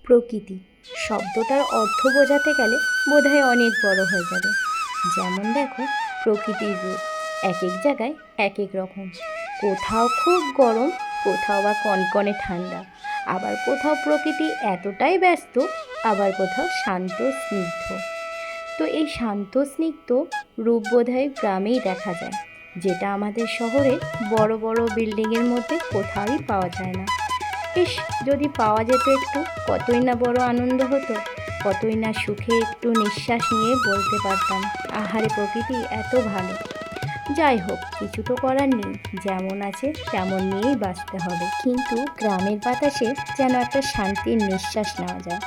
প্রকৃতি শব্দটার অর্থ বোঝাতে গেলে বোধহয় অনেক বড় হয়ে যাবে। যেমন দেখো, প্রকৃতির রূপ এক এক জায়গায় এক এক রকম। কোথাও খুব গরম, কোথাও বা কনকনে ঠান্ডা, আবার কোথাও প্রকৃতি এতটাই ব্যস্ত, আবার কোথাও শান্ত স্নিগ্ধ। তো এই শান্ত স্নিগ্ধ রূপ বোধহয় গ্রামেই দেখা যায়, যেটা আমাদের শহরে বড় বড় বিল্ডিংয়ের মধ্যে কোথাওই পাওয়া যায় না। ইস, যদি পাওয়া যেত একটু, কতই না বড় আনন্দ হতো, কতই না সুখে একটু নিঃশ্বাস নিয়ে বলতে পারতাম, আহারে প্রকৃতি এত ভালো। যাই হোক, কিছু তো করার নেই, যেমন আছে তেমন নিয়েই বাঁচতে হবে। কিন্তু গ্রামের বাতাসে যেন একটা শান্তির নিঃশ্বাস নেওয়া যায়,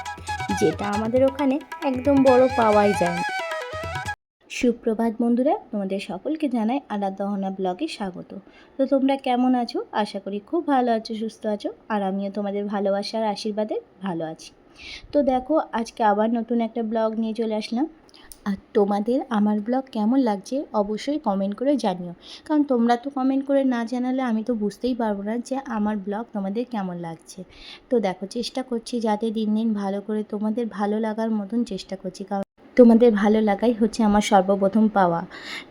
যেটা আমাদের ওখানে একদম বড় পাওয়াই যায় না। সুপ্রভাত বন্ধুরা, তোমাদের সকলকে জানাই আরাধ্যনা ব্লগে স্বাগত। তো তোমরা কেমন আছো? আশা করি খুব ভালো আছো, সুস্থ আছো, আর আমিও তোমাদের ভালোবাসার আশীর্বাদে ভালো আছি। তো দেখো, আজকে আবার নতুন একটা ব্লগ নিয়ে চলে আসলাম। আর তোমাদের আমার ব্লগ কেমন লাগছে অবশ্যই কমেন্ট করে জানিও, কারণ তোমরা তো কমেন্ট করে না জানালে আমি তো বুঝতেই পারবো না যে আমার ব্লগ তোমাদের কেমন লাগছে। তো দেখো, চেষ্টা করছি যাতে দিন দিন ভালো করে তোমাদের ভালো লাগার মতন চেষ্টা করছি, কারণ তোমাদের ভালো লাগাই হচ্ছে আমার সর্বপ্রথম পাওয়া।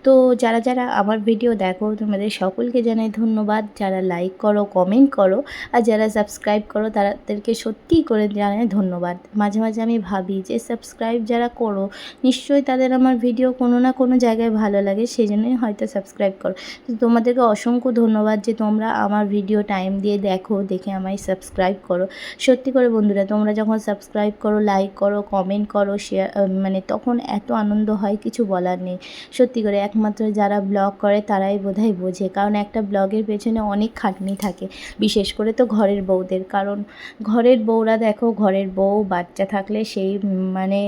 তো যারা যারা আমার ভিডিও দেখো তোমাদের সকলকে জানাই ধন্যবাদ, যারা লাইক করো, কমেন্ট করো, আর যারা সাবস্ক্রাইব করো তাদেরকে সত্যিই করে জানাই ধন্যবাদ। মাঝে মাঝে আমি ভাবি যে সাবস্ক্রাইব যারা করো নিশ্চয়ই তাদের আমার ভিডিও কোনো না কোনো জায়গায় ভালো লাগে, সেই জন্যই হয়তো সাবস্ক্রাইব করো। তো তোমাদেরকে অসংখ্য ধন্যবাদ যে তোমরা আমার ভিডিও টাইম দিয়ে দেখো, দেখে আমায় সাবস্ক্রাইব করো। সত্যি করে বন্ধুরা, তোমরা যখন সাবস্ক্রাইব করো, লাইক করো, কমেন্ট করো, শেয়ার, মানে তখন এত আনন্দ হয় কিছু বলার নেই। সত্যি করে একমাত্র যারা ব্লগ করে তারাই বোধহয় বোঝে, কারণ একটা ব্লগের পেছনে অনেক খাটনি থাকে, বিশেষ করে তো ঘরের বউদের। কারণ ঘরের বউরা দেখো, ঘরের বউ বাচ্চা থাকলে সেই মানে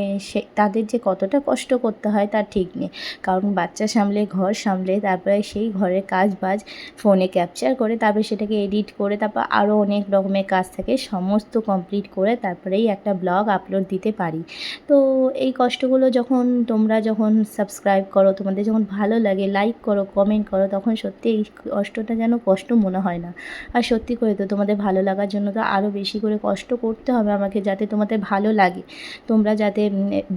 তাদের যে কতটা কষ্ট করতে হয় তার ঠিক নেই। কারণ বাচ্চা সামলে, ঘর সামলে, তারপরে সেই ঘরের কাজ বাজ ফোনে ক্যাপচার করে, তারপরে সেটাকে এডিট করে, তারপর আরও অনেক রকমের কাজ থাকে, সমস্ত কমপ্লিট করে তারপরেই একটা ব্লগ আপলোড দিতে পারি। তো এই কষ্টগুলো যখন তোমরা যখন সাবস্ক্রাইব করো, তোমাদের যখন ভালো লাগে, লাইক করো, কমেন্ট করো, তখন সত্যি এই কষ্টটা যেন কষ্ট মনে হয় না। আর সত্যি করে তো তোমাদের ভালো লাগার জন্য তো আরও বেশি করে কষ্ট করতে হবে আমাকে, যাতে তোমাদের ভালো লাগে, তোমরা যাতে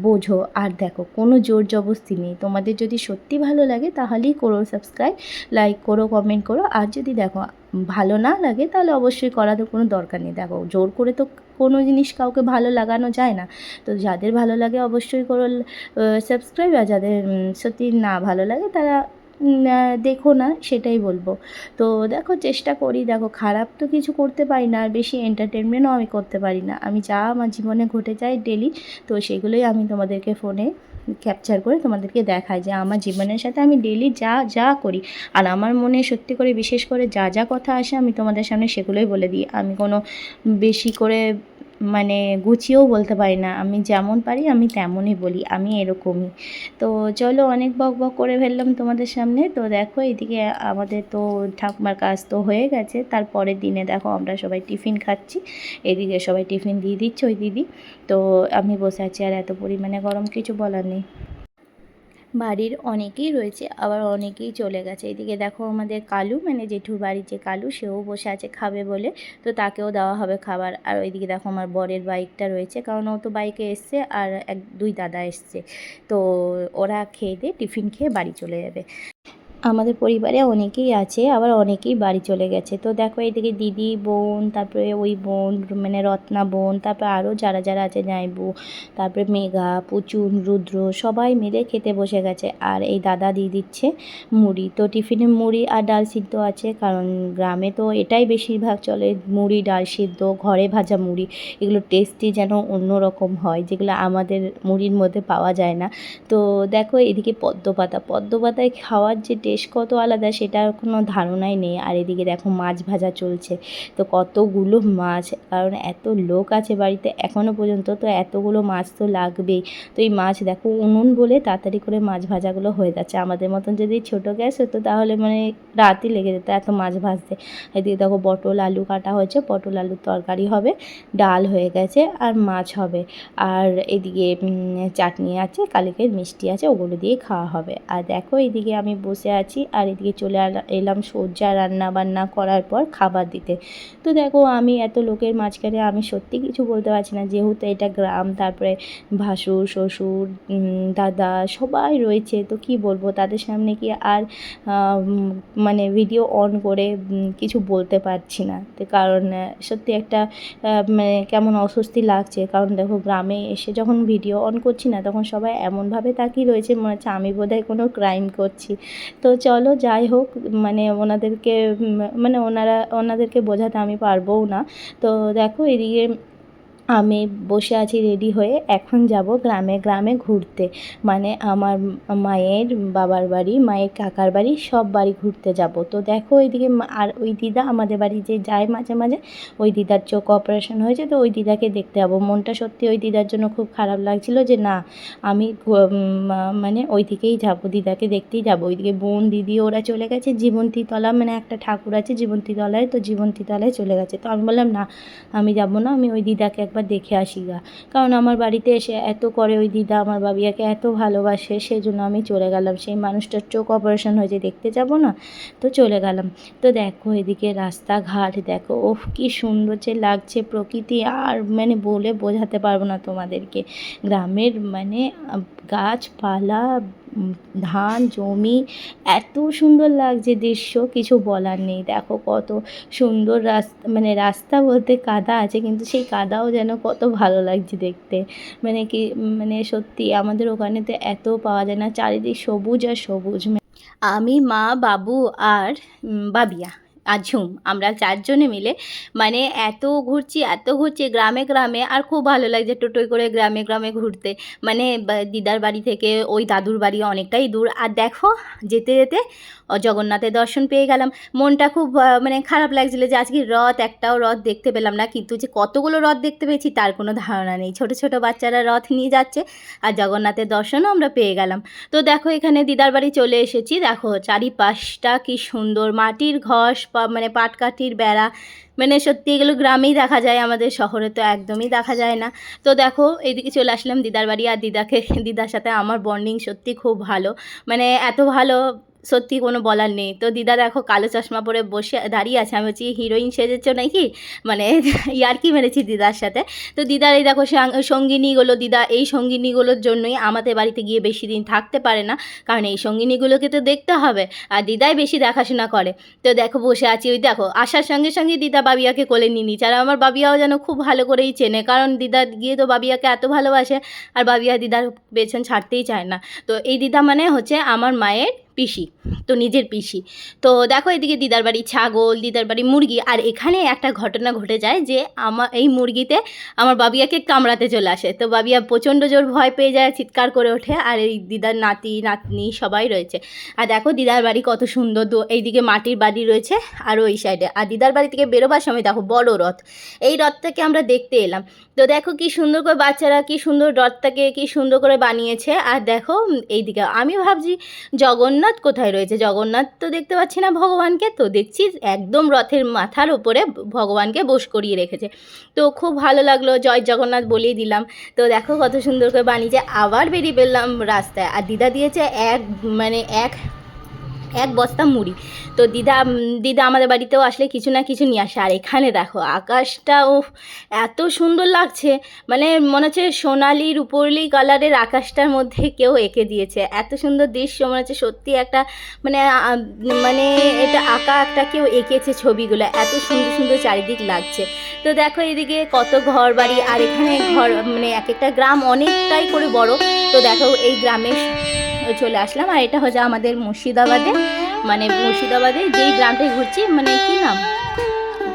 বোঝো। আর দেখো, কোনো জোর জবরদস্তি নেই, তোমাদের যদি সত্যি ভালো লাগে তাহলেই করো সাবস্ক্রাইব, লাইক করো, কমেন্ট করো। আর যদি দেখো ভালো না লাগে তাহলে অবশ্যই করার কোনো দরকার নেই। দেখো, জোর করে তো কোনো জিনিস কাউকে ভালো লাগানো যায় না। তো যাদের ভালো লাগে অবশ্যই করো সাবস্ক্রাইব, আর যাদের সত্যি না ভালো লাগে তারা দেখো না, সেটাই বলবো। তো দেখো, চেষ্টা করি, দেখো খারাপ তো কিছু করতে পারি না, আর বেশি এন্টারটেনমেন্টও আমি করতে পারি না। আমি যা আমার জীবনে ঘটে যায় ডেলি, তো সেগুলোই আমি তোমাদেরকে ফোনে ক্যাপচার করে তোমাদেরকে দেখাই, যে আমার জীবনের সাথে আমি ডেলি যা যা করি, আর আমার মনে সত্যি করে বিশেষ করে যা যা কথা আসে আমি তোমাদের সামনে সেগুলোই বলে দিই। আমি কোনো বেশি করে মানে গুছিয়েও বলতে পারি না, আমি যেমন পারি আমি তেমনই বলি, আমি এরকমই। তো চলো, অনেক বক বক করে ফেললাম তোমাদের সামনে। তো দেখো, এদিকে আমাদের তো ঠাকুমার কাজ তো হয়ে গেছে, তারপরের দিনে দেখো আমরা সবাই টিফিন খাচ্ছি, এদিকে সবাই টিফিন দিয়ে দিচ্ছে ওই দিদি। তো আমি বসে আছি, আর এত পরিমাণে গরম কিছু বলার নেই। বাড়ির অনেকেই রয়েছে, আবার অনেকেই চলে গেছে। এদিকে দেখো, আমাদের কালু মানে জেঠুর বাড়ির যে কালু, সেও বসে আছে খাবে বলে, তো তাকেও দেওয়া হবে খাবার। আর ওইদিকে দেখো আমার বরের বাইকটা রয়েছে, কারণ ও তো বাইকে এসছে, আর দুই দাদা এসছে, তো ওরা খেয়ে দিয়ে টিফিন খেয়ে বাড়ি চলে যাবে। আমাদের পরিবারে অনেকেই আছে, আবার অনেকেই বাড়ি চলে গেছে। তো দেখো, এইদিকে দিদি, বোন, তারপরে ওই বোন মানে রত্না বোন, তারপরে আরও যারা যারা আছে, জামাইবু, তারপরে মেঘা, পুচুন, রুদ্র, সবাই মিলে খেতে বসে গেছে। আর এই দাদা দিয়ে দিচ্ছে মুড়ি। তো টিফিনে মুড়ি আর ডাল সিদ্ধ আছে, কারণ গ্রামে তো এটাই বেশিরভাগ চলে, মুড়ি, ডাল সিদ্ধ, ঘরে ভাজা মুড়ি। এগুলো টেস্টি যেন অন্যরকম হয়, যেগুলো আমাদের মুড়ির মধ্যে পাওয়া যায় না। তো দেখো, এদিকে পদ্মপাতায় খাওয়ার যে টেস্ট কত আলাদা সেটার কোনো ধারণাই নেই। আর এদিকে দেখো মাছ ভাজা চলছে, তো কতগুলো মাছ, কারণ এত লোক আছে বাড়িতে এখনও পর্যন্ত, তো এতগুলো মাছ তো লাগবেই। তো এই মাছ দেখো, উনুন বলে তাড়াতাড়ি করে মাছ ভাজাগুলো হয়ে যাচ্ছে। আমাদের মতন যদি ছোটো গ্যাস হতো তাহলে মানে রাতই লেগে যেত এত মাছ ভাজতে। এদিকে দেখো পটল আলু কাটা হয়েছে, পটল আলুর তরকারি হবে, ডাল হয়ে গেছে, আর মাছ হবে। আর এদিকে চাটনি আছে, কালকের মিষ্টি আছে, ওগুলো দিয়ে খাওয়া হবে। আর দেখো, এইদিকে আমি বসে আছি, আর এদিকে চলে এলাম সোজা রান্না বান্না করার পর খাবার দিতে। তো দেখো আমি এত লোকের মাঝখানে আমি সত্যি কিছু বলতে পারছি না, যেহেতু এটা গ্রাম, তারপরে ভাসুর শ্বশুর দাদা সবাই রয়েছে, তো কি বলবো তাদের সামনে কি আর মানে ভিডিও অন করে কিছু বলতে পারছি না। তো কারণ সত্যি একটা মানে কেমন অস্বস্তি লাগছে, কারণ দেখো গ্রামে এসে যখন ভিডিও অন করছি না তখন সবাই এমনভাবে তাকিয়ে রয়েছে, মনে হচ্ছে আমি বোধহয় কোনো ক্রাইম করছি। তো চলো যাই হোক, মানে ওনাদেরকে মানে ওনাদেরকে বোঝাতে আমি পারবও না। তো দেখো এদিকে আমি বসে আছি রেডি হয়ে, এখন যাব গ্রামে গ্রামে ঘুরতে, মানে আমার মায়ের বাবার বাড়ি, মায়ের কাকার বাড়ি, সব বাড়ি ঘুরতে যাব। তো দেখো ওইদিকে আর ওই দিদা আমাদের বাড়ি যে যায় মাঝে মাঝে, ওই দিদার চোখ অপারেশন হয়েছে, তো ওই দিদাকে দেখতে যাবো। মনটা সত্যি ওই দিদার জন্য খুব খারাপ লাগছিল যে না আমি মানে ওই দিকেই যাব, দিদাকে দেখতেই যাব। ওইদিকে বোন দিদি ওরা চলে গেছে জীবন্তীতলা, মানে একটা ঠাকুর আছে জীবন্তীতলায়, তো জীবন্তীতলায় চলে গেছে। তো আমি বললাম না আমি যাব না, আমি ওই দিদাকে একবার দেখে আসি গা, কারণ আমার বাড়িতে এসে এত করে ওই দিদা আমার বাবিয়াকে এত ভালোবাসে, সেই জন্য আমি চলে গেলাম। সেই মানুষটার চোখ অপারেশন হয়েছে, দেখতে যাব না, তো চলে গেলাম। তো দেখো এদিকে রাস্তাঘাট দেখো, ওফ কি সুন্দর যে লাগছে প্রকৃতি, আর মানে বলে বোঝাতে পারবো না তোমাদেরকে। গ্রামের মানে গাছপালা, ধান জমি, এত সুন্দর লাগছে দৃশ্য, কিছু বলার নেই। দেখো কত সুন্দর রাস্তা, মানে রাস্তা বলতে কাদা আছে, কিন্তু সেই কাদাও যেন কত ভালো লাগছে দেখতে। মানে কি মানে সত্যি আমাদের ওখানেতে এত পাওয়া যায় না, চারিদিক সবুজ আর সবুজ। আমি মা বাবু আর বাবিয়া আর ঝুম, আমরা চারজনে মিলে মানে এত ঘুরছি গ্রামে গ্রামে, আর খুব ভালো লাগছে টোটোয় করে গ্রামে গ্রামে ঘুরতে। মানে দিদার বাড়ি থেকে ওই দাদুর বাড়ি অনেকটাই দূর, আর দেখো যেতে যেতে জগন্নাথের দর্শন পেয়ে গেলাম। মনটা খুব মানে খারাপ লাগছিল যে আজকে একটাও রথ দেখতে পেলাম না, কিন্তু যে কতগুলো রথ দেখতে পেয়েছি তার কোনো ধারণা নেই। ছোট ছোট বাচ্চারা রথ নিয়ে যাচ্ছে, আর জগন্নাথের দর্শনও আমরা পেয়ে গেলাম। তো দেখো এখানে দিদার বাড়ি চলে এসেছি, দেখো চারিপাশটা কি সুন্দর, মাটির ঘর, মানে পাটকাঠির বেড়া, মানে সত্যি এগুলো গ্রামেই দেখা যায়, আমাদের শহরে তো একদমই দেখা যায় না। তো দেখো এইদিকে চলে আসলাম দিদার বাড়ি, আর দিদার সাথে আমার বন্ডিং সত্যি খুব ভালো, মানে এত ভালো সত্যি কোনো বলার নেই। তো দিদা দেখো কালো চশমা পরে বসে দাঁড়িয়ে আছে, আমি বলছি হিরোইন সেজেছো নাকি, মানে ইয়ার্কি মেরেছি দিদার সাথে। তো দিদার এই দেখো সঙ্গিনীগুলো, দিদা এই সঙ্গিনীগুলোর জন্যই আমাদের বাড়িতে গিয়ে বেশি দিন থাকতে পারে না, কারণ এই সঙ্গিনীগুলোকে তো দেখতে হবে, আর দিদাই বেশি দেখাশোনা করে। তো দেখো বসে আছি, ওই দেখো আসার সঙ্গে সঙ্গে দিদা বাবিয়াকে কোলে নিয়ে নিচ্ছে, আর আমার বাবিয়াও যেন খুব ভালো করেই চেনে, কারণ দিদা গিয়ে তো বাবিয়াকে এত ভালোবাসে, আর বাবিয়া দিদার পেছন ছাড়তেই চায় না। তো এই দিদা মানে হচ্ছে আমার মায়ের পিসি, তো নিজের পিসি। তো দেখো এদিকে দিদার বাড়ি ছাগল, দিদার বাড়ি মুরগি, আর এখানে একটা ঘটনা ঘটে যায় যে আমার এই মুরগিতে আমার বাবিয়াকে কামড়াতে চলে আসে। তো বাবিয়া প্রচণ্ড জোর ভয় পেয়ে যায়, চিৎকার করে ওঠে, আর এই দিদার নাতি নাতনি সবাই রয়েছে। আর দেখো দিদার বাড়ি কত সুন্দর, এইদিকে মাটির বাড়ি রয়েছে আর ওই সাইডে, আর দিদার বাড়ি থেকে বেরোবার সময় দেখো বড় রথ, এই রথটাকে আমরা দেখতে এলাম। তো দেখো কি সুন্দর করে বাচ্চারা কি সুন্দর রথটাকে কি সুন্দর করে বানিয়েছে। আর দেখো এইদিকে আমি ভাবছি জগন্নাথ কোথায় রয়েছে, জগন্নাথ তো দেখতে পাচ্ছি না ভগবানকে, তো দেখছি একদম রথের মাথার উপরে ভগবানকে বস করিয়ে রেখেছে। তো খুব ভালো লাগলো, জয় জগন্নাথ বলেই দিলাম। তো দেখো কত সুন্দর করে বানিয়েছে। আবার বেরিয়ে পেলাম রাস্তায়, আর দিদা দিয়েছে এক বস্তা মুড়ি। তো দিদা আমাদের বাড়িতেও আসলে কিছু না কিছু নিয়ে আসে। আর এখানে দেখো আকাশটাও এত সুন্দর লাগছে, মানে মনে হচ্ছে সোনালি রূপলি কালারের আকাশটার মধ্যে কেউ এঁকে দিয়েছে, এত সুন্দর দৃশ্য, মনে হচ্ছে সত্যি একটা মানে মানে এটা আঁকা একটা কেউ এঁকেছে ছবিগুলো, এত সুন্দর সুন্দর চারিদিক লাগছে। তো দেখো এদিকে কত ঘর বাড়ি, আর এখানে ঘর মানে এক একটা গ্রাম অনেকটাই করে বড়। তো দেখো এই গ্রামে চলে আসলাম, আর এটা হচ্ছে আমাদের মুর্শিদাবাদে, মানে মুর্শিদাবাদে যেই গ্রামটায় ঘুরছি, মানে কি নাম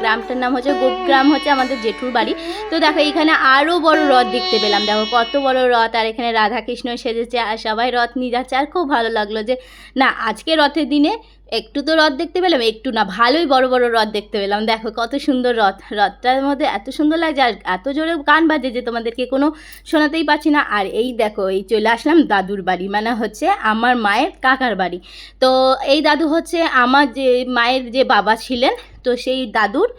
গ্রামটার নাম হচ্ছে গোপগ্রাম, হচ্ছে আমাদের জেঠুর বাড়ি। তো দেখো এখানে আরও বড় রথ দেখতে পেলাম, দেখো কত বড় রথ, আর এখানে রাধাকৃষ্ণ সেজেছে, আর সবাই রথ নিয়ে যাচ্ছে। আর খুব ভালো লাগলো যে না আজকে রথের দিনে একটু তো রথ দেখতে পেলাম, একটু না ভালোই বড় বড় রথ দেখতে পেলাম। দেখো কত সুন্দর রথটার মধ্যে এত সুন্দর লাগছে, আর এত জোরে গান বাজে যে তোমাদেরকে কোনো শোনাতেই পাচ্ছি না। আর এই দেখো এই চলে আসলাম দাদুর বাড়ি, মানে হচ্ছে আমার মায়ের কাকার বাড়ি। তো এই দাদু হচ্ছে আমার যে মায়ের যে বাবা ছিলেন, তো সেই দাদুর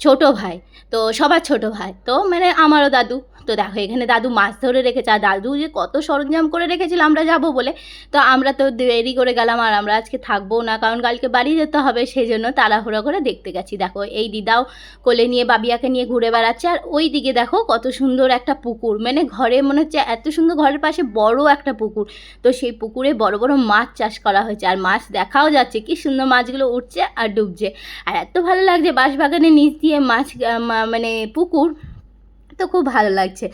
ছোট ভাই, তো সবার ছোট ভাই, তো মানে আমারও দাদু। তো দেখো এখানে দাদু মাছ ধরে রেখেছে, আর দাদু যে কত সরঞ্জাম করে রেখেছিল আমরা যাব বলে, তো আমরা তো দেরি করে গেলাম, আর আমরা আজকে থাকবো না কারণ কালকে বাড়ি যেতে হবে, সেই জন্য তাড়াহুড়ো করে দেখতে গেছি। দেখো এই দিদাও কোলে নিয়ে বাবিয়াকে নিয়ে ঘুরে বেড়াচ্ছে, আর ওই দিকে দেখো কত সুন্দর একটা পুকুর, মানে ঘরে মনে হচ্ছে এত সুন্দর, ঘরের পাশে বড় একটা পুকুর, তো সেই পুকুরে বড় বড় মাছ চাষ করা হয়েছে, আর মাছ দেখাও যাচ্ছে কি সুন্দর মাছগুলো উঠছে আর ডুবছে, আর এত ভালো লাগছে বাঁশবাগানের নিচ দিয়ে মাছ মানে পুকুর, তো খুব ভালো লাগছে।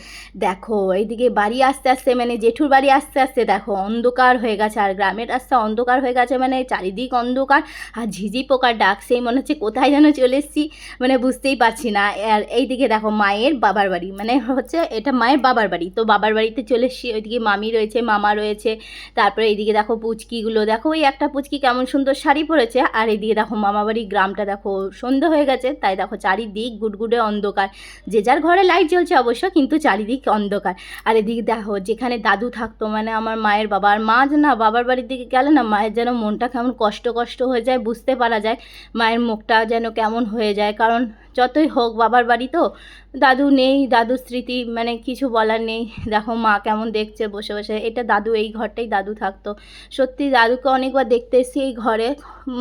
দেখো এইদিকে বাড়ি আস্তে আস্তে মানে জেঠুর বাড়ি আস্তে আস্তে দেখো অন্ধকার হয়ে গেছে, আর গ্রামের রাস্তা অন্ধকার হয়ে গেছে, মানে চারিদিক অন্ধকার, আর ঝিঝি পোকার ডাক, সেই মনে হচ্ছে কোথায় যেন চলে এসেছি, মানে বুঝতেই পারছি না। আর এইদিকে দেখো মায়ের বাবার বাড়ি, মানে হচ্ছে এটা মায়ের বাবার বাড়ি, তো বাবার বাড়িতে চলে এসেছি। ওইদিকে মামি রয়েছে, মামা রয়েছে, তারপরে এইদিকে দেখো পুচকিগুলো, দেখো ওই একটা পুচকি কেমন সুন্দর শাড়ি পরেছে, আর এইদিকে দেখো মামা বাড়ির গ্রামটা দেখো সন্ধ্যা হয়ে গেছে, তাই দেখো চারিদিক গুডগুডে অন্ধকার, যে যার ঘরে লাইট জ্বলছে অবশ্য, কিন্তু চারিদিক অন্ধকার। আর এদিকে দেখো যেখানে দাদু থাকতো, মানে আমার মায়ের বাবা, আর মা না বাবার বাড়ির দিকে গেলে না মায়ের যেন মনটা কেমন কষ্ট কষ্ট হয়ে যায়, বুঝতে পারা যায় মায়ের মুখটা যেন কেমন হয়ে যায়, কারণ যতই হোক বাবার বাড়ি তো, দাদু নেই, দাদুর স্মৃতি মানে কিছু বলার নেই। দেখো মা কেমন দেখছে বসে বসে, এটা দাদু, এই ঘরটাই দাদু থাকতো। সত্যি দাদুকে অনেকবার দেখতে এসেছি এই ঘরে,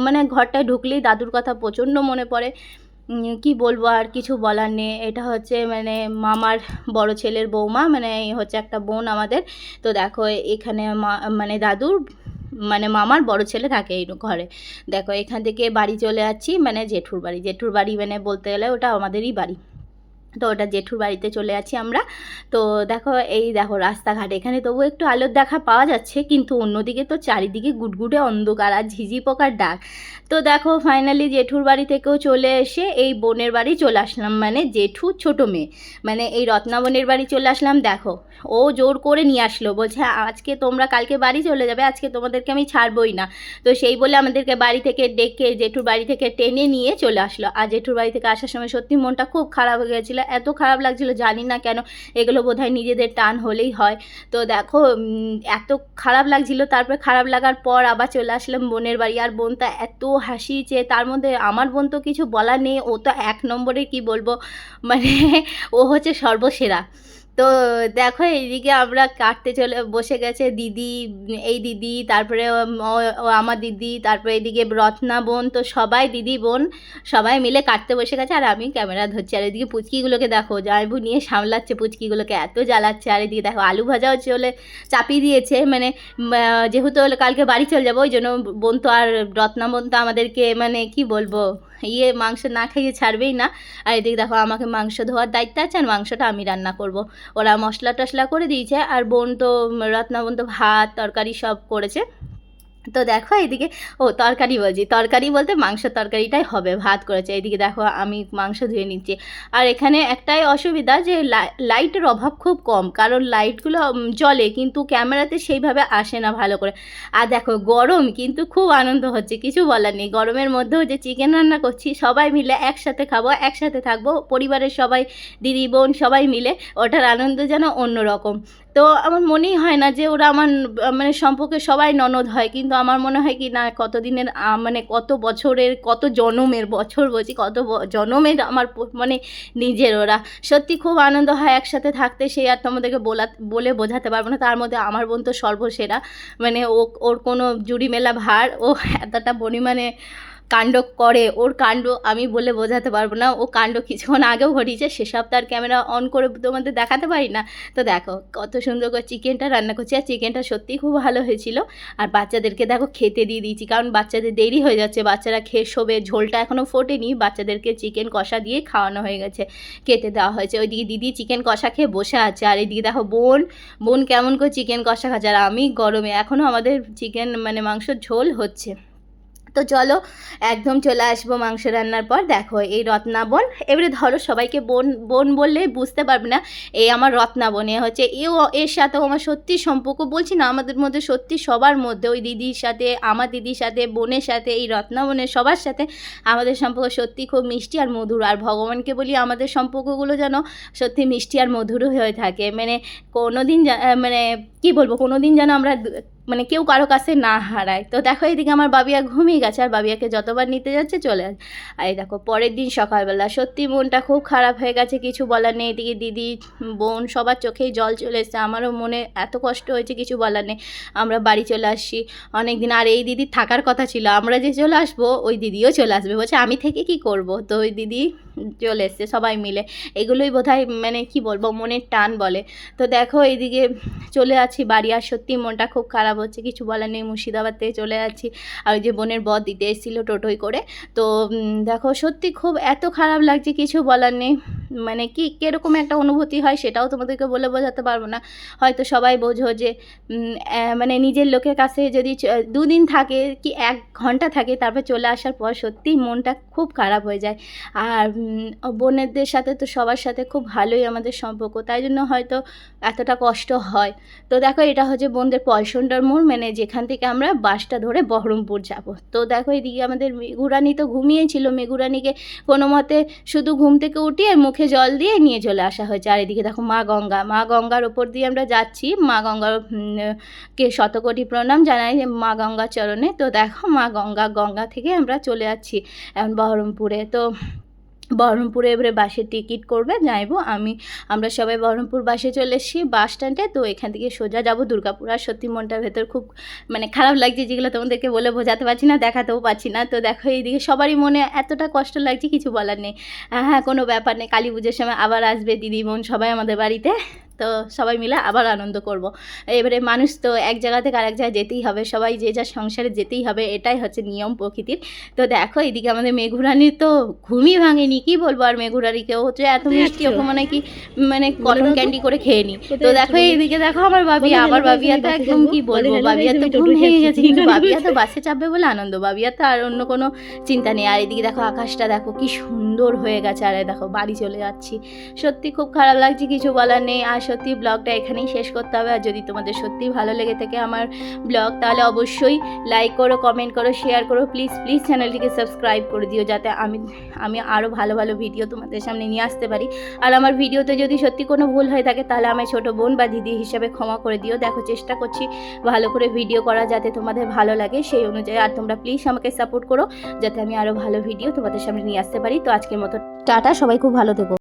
মানে ঘরটায় ঢুকলেই দাদুর কথা প্রচণ্ড মনে পড়ে, কি বলবো আর কিছু বলার নেই। এটা হচ্ছে মানে মামার বড় ছেলের বৌমা, মানে এই হচ্ছে একটা বোন আমাদের। তো দেখো এখানে মানে দাদুর মানে মামার বড় ছেলে থাকে এই ঘরে। দেখো এখান থেকে বাড়ি চলে যাচ্ছি, মানে জেঠুর বাড়ি, জেঠুর বাড়ি মানে বলতে গেলে ওটা আমাদেরই বাড়ি, তো ওটা জেঠুর বাড়িতে চলে আছি আমরা। তো দেখো এই দেখো রাস্তাঘাট, এখানে তবু একটু আলোর দেখা পাওয়া যাচ্ছে, কিন্তু অন্যদিকে তো চারিদিকে গুটগুটে অন্ধকার আর ঝিঝি পোকার ডাক। তো দেখো ফাইনালি জেঠুর বাড়ি থেকেও চলে এসে এই বোনের বাড়ি চলে আসলাম, মানে জেঠু ছোটো মেয়ে, মানে এই রত্না বোনের বাড়ি চলে আসলাম। দেখো ও জোর করে নিয়ে আসলো, বলছে আজকে তোমরা কালকে বাড়ি চলে যাবে, আজকে তোমাদেরকে আমি ছাড়বই না, তো সেই বলে আমাদেরকে বাড়ি থেকে ডেকে জেঠুর বাড়ি থেকে টেনে নিয়ে চলে আসলো। আর জেঠুর বাড়ি থেকে আসার সময় সত্যি মনটা খুব খারাপ হয়ে গেছিলো, এত খারাপ লাগছিল জানি না কেন, এগুলো বোধহয় নিজেদের টান হলেই হয়। তো দেখো এত খারাপ লাগছিল, তারপরে খারাপ লাগার পর আবার চলে আসলাম বোনের বাড়ি, আর বোনটা এত হাসিছে, তার মধ্যে আমার বোন তো কিছু বলার নেই, ও তো এক নম্বরে কি বলবো, মানে ও হচ্ছে সর্বসেরা। তো দেখো এইদিকে আমরা কাটতে চলে বসে গেছে দিদি, এই দিদি, তারপরে ও আমার দিদি, তারপরে এইদিকে রত্না বোন, তো সবাই দিদি বোন সবাই মিলে কাটতে বসে গেছে, আর আমি ক্যামেরা ধরছি। আর এদিকে পুচকিগুলোকে দেখো জামাইবু নিয়ে সামলাচ্ছে, পুচকিগুলোকে এত জ্বালাচ্ছে। আর এদিকে দেখো আলু ভাজাও চলে চাপিয়ে দিয়েছে, মানে যেহেতু কালকে বাড়ি চলে যাবো ওই জন্য বোন তো, আর রত্না বোন তো আমাদেরকে মানে কি বলবো মাংস না খাইয়ে ছাড়বেই না। আর এদিকে দেখো আমাকে মাংস ধোয়ার দায়িত্ব আছে, আর মাংসটা আমি রান্না করব। ওরা মশলা টশলা করে দিয়েছে, আর বোন তো রত্না বোন তো ভাত তরকারি সব করেছে। তো দেখো এইদিকে তরকারি বলছি, তরকারি বলতে মাংস তরকারিটাই হবে, ভাত করেছে। এইদিকে দেখো আমি মাংস ধুয়ে নিচ্ছি। আর এখানে একটাই অসুবিধা যে লাইটের অভাব খুব কম, কারণ লাইটগুলো জ্বলে কিন্তু ক্যামেরাতে সেইভাবে আসে না ভালো করে। আর দেখো গরম, কিন্তু খুব আনন্দ হচ্ছে, কিছু বলার নেই। গরমের মধ্যেও যে চিকেন রান্না করছি, সবাই মিলে একসাথে খাবো, একসাথে থাকবো, পরিবারের সবাই দিদি বোন সবাই মিলে, ওটার আনন্দ যেন অন্যরকম। তো আমার মনেই হয় না যে ওরা আমার মানে সম্পর্কে সবাই ননদ হয়, কিন্তু আমার মনে হয় কি না কতদিনের মানে কত বছরের, কত জনমের, বছর বলছি কত জনমের আমার মানে নিজের ওরা। সত্যি খুব আনন্দ হয় একসাথে থাকতে, সেই আর তোমাদেরকে বলে বোঝাতে পারবো না। তার মধ্যে আমার বোন তো সর্বসেরা, মানে ওর কোনো জুড়ি মেলা ভার, ও এতটা পরিমাণে কাণ্ড করে, ওর কাণ্ড আমি বলে বোঝাতে পারবো না। ও কাণ্ড কিছুক্ষণ আগেও ঘটিয়েছে, সেসব তার ক্যামেরা অন করে তোমাদের দেখাতে পারি না। তো দেখো কত সুন্দর করে চিকেনটা রান্না করছি, আর চিকেনটা সত্যিই খুব ভালো হয়েছিল। আর বাচ্চাদেরকে দেখো খেতে দিয়ে দিয়েছি, কারণ বাচ্চাদের দেরি হয়ে যাচ্ছে, বাচ্চারা খেয়ে শোবে, ঝোলটা এখনও ফোটেনি, বাচ্চাদেরকে চিকেন কষা দিয়ে খাওয়ানো হয়ে গেছে, খেতে দেওয়া হয়েছে। ওইদিকে দিদি চিকেন কষা খেয়ে বসে আছে, আর এইদিকে দেখো বোন কেমন করে চিকেন কষা খাচ্ছে, আর আমি গরমে এখনও আমাদের চিকেন মানে মাংসর ঝোল হচ্ছে। তো চলো একদম চলে আসবো মাংস রান্নার পর। দেখো এই রত্না বোন, এবারে ধরো সবাইকে বোন বোন বললে বুঝতে পারবে না, এই আমার রত্না বোন, এ হচ্ছে এর সাথেও আমার সত্যি সম্পর্ক, বলছি না আমাদের মধ্যে সত্যি সবার মধ্যে, ওই দিদির সাথে, আমার দিদির সাথে, বোনের সাথে, এই রত্না বোনের সবার সাথে আমাদের সম্পর্ক সত্যি খুব মিষ্টি আর মধুর। আর ভগবানকে বলি আমাদের সম্পর্কগুলো যেন সত্যি মিষ্টি আর মধুর হয়ে থাকে, মানে কোনো দিন মানে কি বলবো, কোনো দিন যেন আমরা মানে কেউ কারো কাছে না হারায়। তো দেখো এইদিকে আমার বাবিয়া ঘুমিয়ে গেছে, আর বাবিয়াকে যতবার নিতে যাচ্ছে চলে আসে। আর এই দেখো পরের দিন সকালবেলা সত্যি মনটা খুব খারাপ হয়ে গেছে, কিছু বলার নেই। এদিকে দিদি, বোন সবার চোখেই জল চলে এসছে, আমারও মনে এত কষ্ট হয়েছে কিছু বলার নেই। আমরা বাড়ি চলে আসছি অনেক দিন, আর এই দিদির থাকার কথা ছিল, আমরা যে চলে আসবো ওই দিদিও চলে আসবে, বলছে আমি থেকে কি করব। তো ওই দিদি চলে এসছে সবাই মিলে। এগুলোই বোধহয় মানে কি বলবো, মনের টান বলে। তো দেখো এইদিকে চলে আছি বাড়ি, আর সত্যি মনটা খুব খারাপ হচ্ছে, কিছু বলার নেই। মুর্শিদাবাদ থেকে চলে যাচ্ছি, আর ওই যে বোনের বর দিতে এসেছিলো টোটোয় করে। তো দেখো সত্যি খুব এত খারাপ লাগছে, কিছু বলার নেই। মানে কি কীরকম একটা অনুভূতি হয় সেটাও তোমাদেরকে বলে বোঝাতে পারবো না। হয়তো সবাই বোঝো যে মানে নিজের লোকের কাছে যদি দুদিন থাকে কি 1 ঘন্টা থাকে, তারপর চলে আসার পর সত্যিই মনটা খুব খারাপ হয়ে যায়। আর বোনেদের সাথে তো সবার সাথে খুব ভালোই আমাদের সম্পর্ক, তাই জন্য হয়তো এতটা কষ্ট হয়। তো দেখো এটা হচ্ছে বোনদের পয়সন্ডার মোড়, মানে যেখান থেকে আমরা বাসটা ধরে বহরমপুর যাব। তো দেখো এদিকে আমাদের মেঘুরানি তো ঘুমিয়েছিল, মেঘুরানিকে কোনো মতে শুধু ঘুম থেকে উঠিয়ে মুখে জল দিয়ে নিয়ে চলে আসা হয়েছে। আর এদিকে দেখো মা গঙ্গার ওপর দিয়ে আমরা যাচ্ছি, মা গঙ্গার কে শতকোটি প্রণাম জানাই মা গঙ্গার চরণে। তো দেখো মা গঙ্গা থেকে আমরা চলে যাচ্ছি এখন বহরমপুরে। তো বহরমপুরে এবারে বাসের টিকিট করবে যাইবো আমরা সবাই বহরমপুর বাসে চলে এসেছি বাস স্ট্যান্ডে। তো এখান থেকে সোজা যাব দুর্গাপুর। আর সত্যি মনটার ভেতর খুব মানে খারাপ লাগছে, যেগুলো তোমাদেরকে বলে বোঝাতে পারছি না, দেখাতেও পারছি না। তো দেখো এইদিকে সবারই মনে এতটা কষ্ট লাগছে, কিছু বলার নেই। হ্যাঁ কোনো ব্যাপার নেই, কালী পুজোর সময় আবার আসবে দিদি বোন সবাই আমাদের বাড়িতে, তো সবাই মিলে আবার আনন্দ করব। এবারে মানুষ তো এক জায়গা থেকে আরেক জায়গায় যেতেই হবে, সবাই যে যার সংসারে যেতেই হবে, এটাই হচ্ছে নিয়ম প্রকৃতির। তো দেখো এদিকে আমাদের মেঘুরানির তো ঘুমই ভাঙেনি, কি বলবো। আর মেঘুরানিকেও হচ্ছে এত মিষ্টি, ওকে মানে কি মানে কটন ক্যান্ডি করে খেয়ে নি। তো দেখো এইদিকে দেখো আমার বাবিয়া, আমার বাবিয়া তো একদম কি বলবো, বাবিয়া তো ঘুম ভেঙে গেছে, কিন্তু বাবিয়া তো বাসে চাপবে বলে আনন্দ, বাবিয়া তো আর অন্য কোনো চিন্তা নেই। আর এদিকে দেখো আকাশটা দেখো কি সুন্দর হয়ে গেছে, আর দেখো বাড়ি চলে যাচ্ছি। সত্যি খুব খারাপ লাগছে, কিছু বলার নেই। আর সত্যি ব্লগটা এখানেই শেষ করতে হবে। আর যদি তোমাদের সত্যি ভালো লেগে থাকে আমার ব্লগ, তাহলে অবশ্যই লাইক করো, কমেন্ট করো, শেয়ার করো, প্লিজ চ্যানেলটিকে সাবস্ক্রাইব করে দিও, যাতে আমি আরও ভালো ভালো ভিডিও তোমাদের সামনে নিয়ে আসতে পারি। আর আমার ভিডিওতে যদি সত্যি কোনো ভুল হয়ে থাকে তাহলে আমায় ছোটো বোন বা দিদি হিসাবে ক্ষমা করে দিও। দেখো চেষ্টা করছি ভালো করে ভিডিও করা, যাতে তোমাদের ভালো লাগে সেই অনুযায়ী। আর তোমরা প্লিজ আমাকে সাপোর্ট করো, যাতে আমি আরও ভালো ভিডিও তোমাদের সামনে নিয়ে আসতে পারি। তো আজকের মতো টাটা, সবাই খুব ভালো থেকো।